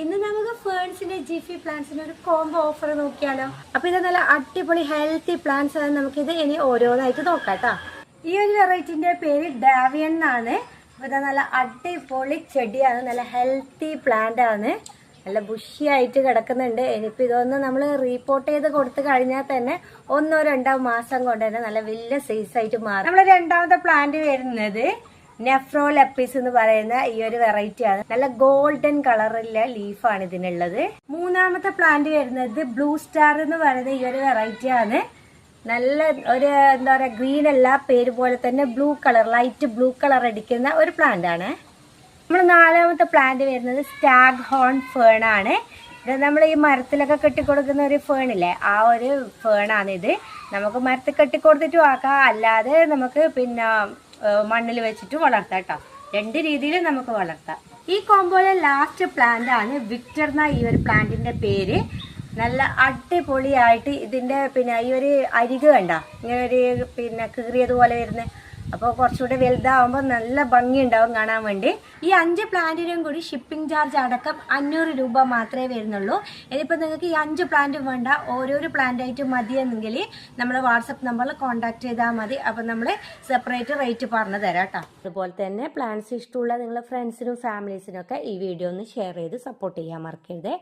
ഇന്ന് നമുക്ക് ഫേൺസിന്റെ ജിഫി പ്ലാന്റ്സിന്റെ ഒരു കോംബോ ഓഫർ നോക്കിയാലോ. അപ്പൊ ഇത് നല്ല അടിപൊളി ഹെൽത്തി പ്ലാന്റ്സ് ആണ്. നമുക്കിത് ഇനി ഓരോന്നായിട്ട് നോക്കാം കേട്ടോ. ഈ ഒരു വെറൈറ്റിന്റെ പേര് ഡാവിയൻ എന്നാണ്. അപ്പൊ ഇത് നല്ല അടിപൊളി ചെടിയാണ്, നല്ല ഹെൽത്തി പ്ലാന്റ് ആണ്, നല്ല ബുഷിയായിട്ട് കിടക്കുന്നുണ്ട്. ഇനിയിപ്പോൾ ഇതൊന്ന് നമ്മൾ റീപോർട്ട് ചെയ്ത് കൊടുത്തു കഴിഞ്ഞാൽ തന്നെ 1-2 മാസം കൊണ്ട് തന്നെ നല്ല വലിയ സൈസായിട്ട് മാറും. നമ്മുടെ രണ്ടാമത്തെ പ്ലാന്റ് വരുന്നത് നെഫ്രോലെപ്പിസ് എന്ന് പറയുന്ന ഈ ഒരു വെറൈറ്റി ആണ്. നല്ല ഗോൾഡൻ കളറിലെ ലീഫാണ് ഇതിനുള്ളത്. മൂന്നാമത്തെ പ്ലാന്റ് വരുന്നത് ബ്ലൂ സ്റ്റാർ എന്ന് പറയുന്ന ഈ ഒരു വെറൈറ്റി ആണ്. നല്ല ഒരു എന്താ പറയുക, ഗ്രീൻ അല്ല, പേര് പോലെ തന്നെ blue colour, light blue colour അടിക്കുന്ന ഒരു പ്ലാന്റ് ആണ്. നമ്മൾ നാലാമത്തെ പ്ലാന്റ് വരുന്നത് സ്റ്റാഗ് ഹോൺ ഫേൺ ആണ്. ഇത് നമ്മൾ ഈ മരത്തിലൊക്കെ കെട്ടിക്കൊടുക്കുന്ന ഒരു ഫേണില്ലേ, ആ ഒരു ഫേണാണിത്. നമുക്ക് മരത്തിൽ കെട്ടിക്കൊടുത്തിട്ടും ആക്കാം, അല്ലാതെ നമുക്ക് പിന്നെ മണ്ണിൽ വെച്ചിട്ട് വളർത്താം കേട്ടോ. 2 രീതിയിൽ നമുക്ക് വളർത്താം. ഈ കോമ്പോയിലെ ലാസ്റ്റ് പ്ലാന്റ് ആണ് വിക്ടർ എന്ന ഈ ഒരു പ്ലാന്റിന്റെ പേര്. നല്ല അടിപൊളിയായിട്ട് ഇതിന്റെ പിന്നെ ഈ ഒരു അരിക് കണ്ട ഇങ്ങനെ ഒരു പിന്നെ കീറിയതുപോലെ വരുന്നത്. അപ്പോൾ കുറച്ചുകൂടെ വലുതാവുമ്പോൾ നല്ല ഭംഗി ഉണ്ടാവും കാണാൻ വേണ്ടി. ഈ 5 പ്ലാന്റിനും കൂടി ഷിപ്പിംഗ് ചാർജ് അടക്കം 500 രൂപ മാത്രമേ വരുന്നുള്ളൂ. ഇനിയിപ്പോൾ നിങ്ങൾക്ക് ഈ 5 പ്ലാന്റും വേണ്ട, ഓരോരോ പ്ലാന്റായിട്ട് മതിയെന്നെങ്കിൽ നമ്മുടെ വാട്സപ്പ് നമ്പറിൽ കോൺടാക്ട് ചെയ്താൽ മതി. അപ്പം നമ്മൾ സെപ്പറേറ്റ് റേറ്റ് പറഞ്ഞു തരാം കേട്ടോ. അതുപോലെ തന്നെ പ്ലാന്റ്സ് ഇഷ്ടമുള്ള നിങ്ങളുടെ ഫ്രണ്ട്സിനും ഫാമിലീസിനും ഒക്കെ ഈ വീഡിയോ ഒന്ന് ഷെയർ ചെയ്ത് സപ്പോർട്ട് ചെയ്യാൻ മറക്കരുത്.